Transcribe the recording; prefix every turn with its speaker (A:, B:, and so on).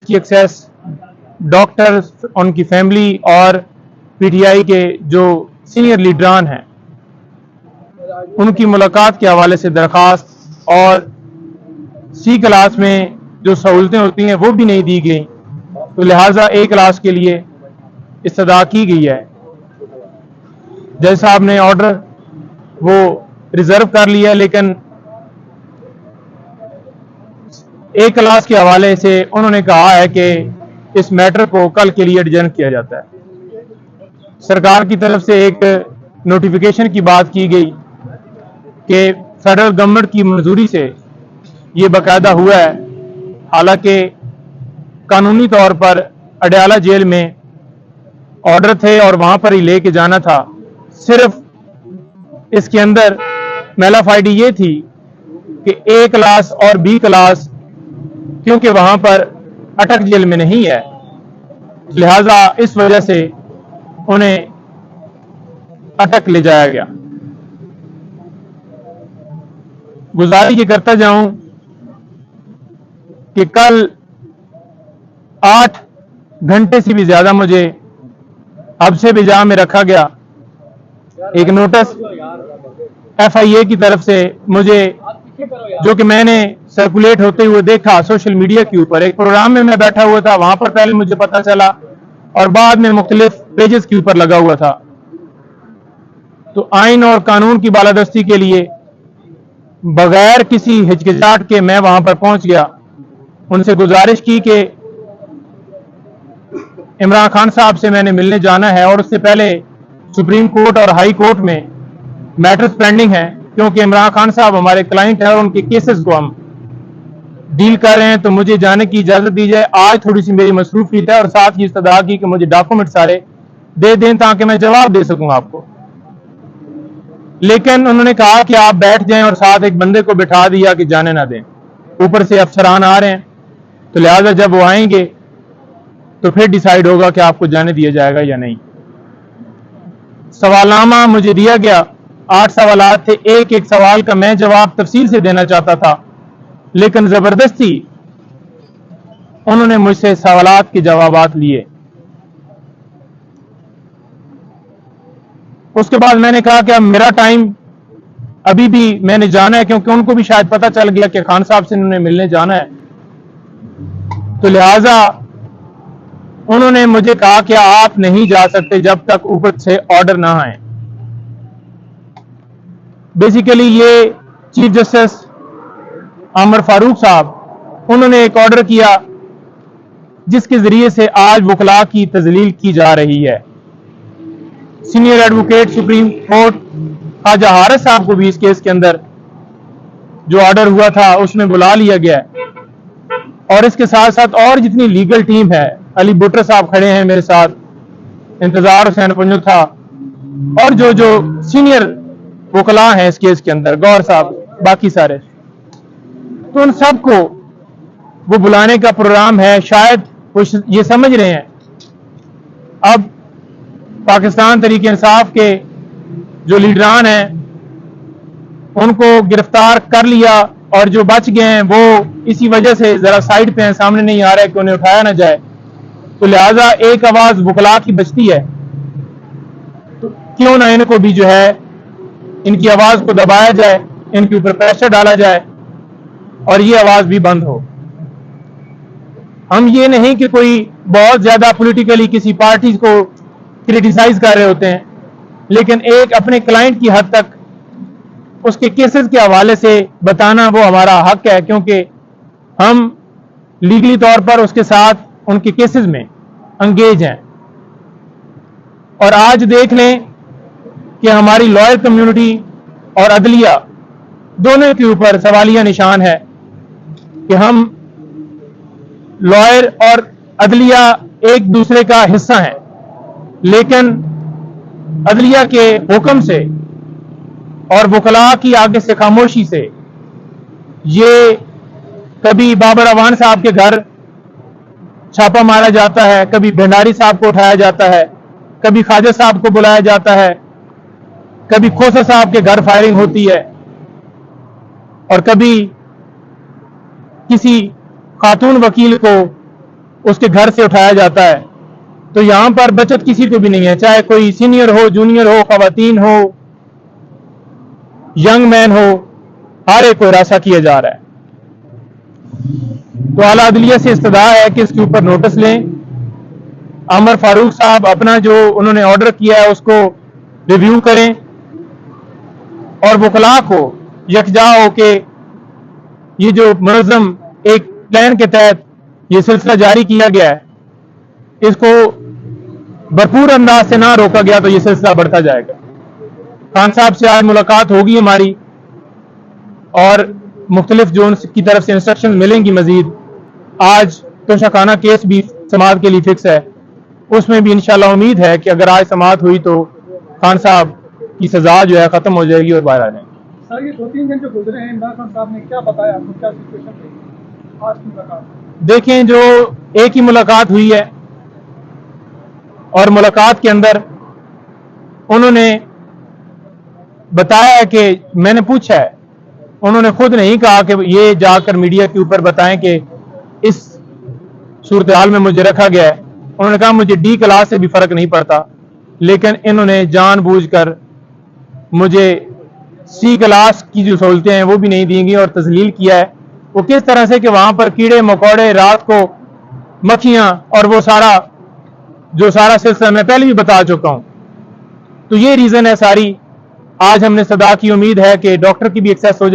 A: की access, doctors, उनकी family और पीटीआई के जो सीनियर लीडरान हैं उनकी मुलाकात के हवाले से दरख्वास्त और सी क्लास में जो सहूलतें होती हैं वो भी नहीं दी गई, तो लिहाजा ए क्लास के लिए इस्तदा की गई है। जज साहब ने ऑर्डर वो रिजर्व कर लिया, लेकिन ए क्लास के हवाले से उन्होंने कहा है कि इस मैटर को कल के लिए एडजर्न किया जाता है। सरकार की तरफ से एक नोटिफिकेशन की बात की गई कि फेडरल गवर्नमेंट की मंजूरी से ये बाकायदा हुआ है, हालांकि कानूनी तौर पर अडयाला जेल में ऑर्डर थे और वहां पर ही लेके जाना था। सिर्फ इसके अंदर मेलाफाइडी ये थी कि ए क्लास और बी क्लास क्योंकि वहां पर अटक जेल में नहीं है, लिहाजा इस वजह से उन्हें अटक ले जाया गया। गुजारिश ये करता जाऊं कि कल 8 घंटे से भी ज्यादा मुझे हब्से बिजा में रखा गया। एक नोटिस एफआईए की तरफ से मुझे, जो कि मैंने सर्कुलेट होते हुए देखा सोशल मीडिया के ऊपर, एक प्रोग्राम में मैं बैठा हुआ था, वहां पर पहले मुझे पता चला और बाद में मुख्तलिफ पेजेस के ऊपर लगा हुआ था। तो आइन और कानून की बालादस्ती के लिए बगैर किसी हिचकिचाहट के मैं वहां पर पहुंच गया। उनसे गुजारिश की कि इमरान खान साहब से मैंने मिलने जाना है और उससे पहले सुप्रीम कोर्ट और हाई कोर्ट में मैटर्स पेंडिंग है, क्योंकि इमरान खान साहब हमारे क्लाइंट हैं और उनके केसेस को हम डील कर रहे हैं, तो मुझे जाने की इजाजत दी जाए। आज थोड़ी सी मेरी मसरूफियत है और साथ ही इस्तदा की कि मुझे डॉक्यूमेंट सारे दे दें ताकि मैं जवाब दे सकूं आपको। लेकिन उन्होंने कहा कि आप बैठ जाएं और साथ एक बंदे को बिठा दिया कि जाने ना दें। ऊपर से अफसरान आ रहे हैं, तो लिहाजा जब वो आएंगे तो फिर डिसाइड होगा कि आपको जाने दिया जाएगा या नहीं। सवालनामा मुझे दिया गया, 8 सवालात थे। एक एक सवाल का मैं जवाब तफसील से देना चाहता था, लेकिन जबरदस्ती उन्होंने मुझसे सवालात के जवाबात लिए। उसके बाद मैंने कहा कि अब मेरा टाइम अभी भी मैंने जाना है, क्योंकि उनको भी शायद पता चल गया कि खान साहब से उन्होंने मिलने जाना है, तो लिहाजा उन्होंने मुझे कहा कि आप नहीं जा सकते जब तक ऊपर से ऑर्डर ना आए। बेसिकली ये चीफ जस्टिस आमर फारूक साहब, उन्होंने एक ऑर्डर किया जिसके जरिए से आज वकला की तजलील की जा रही है। Senior advocate supreme court Khwaja Haris साहब को भी इस केस के अंदर जो ऑर्डर हुआ था उसमें बुला लिया गया है, और इसके साथ साथ और जितनी लीगल टीम है, अली बुटर साहब खड़े हैं मेरे साथ, इंतजार हुसैन पंजू था, और जो जो सीनियर वकला हैं इस केस के अंदर, गौर साहब, बाकी सारे, तो उन सबको वो बुलाने का प्रोग्राम है। शायद वो ये समझ रहे हैं अब पाकिस्तान तरीके इंसाफ के जो लीडरान हैं उनको गिरफ्तार कर लिया, और जो बच गए हैं वो इसी वजह से जरा साइड पे हैं, सामने नहीं आ रहा है कि उन्हें उठाया ना जाए, तो लिहाजा एक आवाज वकला की बचती है, तो क्यों ना इनको भी जो है इनकी आवाज को दबाया जाए, इनके ऊपर प्रेशर डाला जाए और ये आवाज भी बंद हो। हम ये नहीं कि कोई बहुत ज्यादा पॉलिटिकली किसी पार्टी को क्रिटिसाइज कर रहे होते हैं, लेकिन एक अपने क्लाइंट की हद तक उसके केसेस के हवाले से बताना वो हमारा हक है, क्योंकि हम लीगली तौर पर उसके साथ उनके केसेस में अंगेज हैं। और आज देख लें कि हमारी लॉयर कम्युनिटी और अदलिया दोनों के ऊपर सवालिया निशान है कि हम लॉयर और अदलिया एक दूसरे का हिस्सा हैं, लेकिन अदलिया के हुक्म से और वकला की आगे से खामोशी से ये कभी बाबर अवान साहब के घर छापा मारा जाता है, कभी भंडारी साहब को उठाया जाता है, कभी ख्वाजा साहब को बुलाया जाता है, कभी खोसा साहब के घर फायरिंग होती है, और कभी किसी खातून वकील को उसके घर से उठाया जाता है। तो यहां पर बचत किसी को भी नहीं है, चाहे कोई सीनियर हो, जूनियर हो, खवातीन हो, यंग मैन हो, हर एक को हिरासा किया जा रहा है। तो आला अदलिया से इस्तदा है कि इसके ऊपर नोटिस लें। अमर फारूक साहब अपना जो उन्होंने ऑर्डर किया है उसको रिव्यू करें और वकला को यकजा हो के ये जो मुनज़्ज़म एक प्लान के तहत ये सिलसिला जारी किया गया है, इसको भरपूर अंदाज से ना रोका गया तो ये सिलसिला बढ़ता जाएगा। खान साहब से आज मुलाकात होगी हमारी और मुख्तलिफ जोन की तरफ से इंस्ट्रक्शन मिलेंगी मजीद। आज तोशाखाना केस भी समाअत के लिए फिक्स है, उसमें भी इंशाल्लाह उम्मीद है कि अगर आज समाअत हुई तो खान साहब की सजा जो है खत्म हो जाएगी और बाहर आ जाएंगे।
B: सर, ये 2-3 दिन जो गुजरे हैं, इमरान खान साहब ने क्या बताया आपको, क्या सिचुएशन रही आज की मुलाकात?
A: देखें, जो एक ही मुलाकात हुई है और मुलाकात के अंदर उन्होंने बताया कि मैंने पूछा है, उन्होंने खुद नहीं कहा कि ये जाकर मीडिया के ऊपर बताएं कि इस सूरत हाल में मुझे रखा गया है। उन्होंने कहा मुझे डी क्लास से भी फर्क नहीं पड़ता, लेकिन इन्होंने जानबूझकर मुझे सी क्लास की जो सहूलतें हैं वो भी नहीं दी गई और तजलील किया है। वो किस तरह से कि वहां पर कीड़े मकोड़े, रात को मक्खियां और वो सारा सिलसिला मैं पहले भी बता चुका हूं। तो ये रीजन है सारी। आज हमने सदा की उम्मीद है कि डॉक्टर की भी एक्सेस हो जाएगी।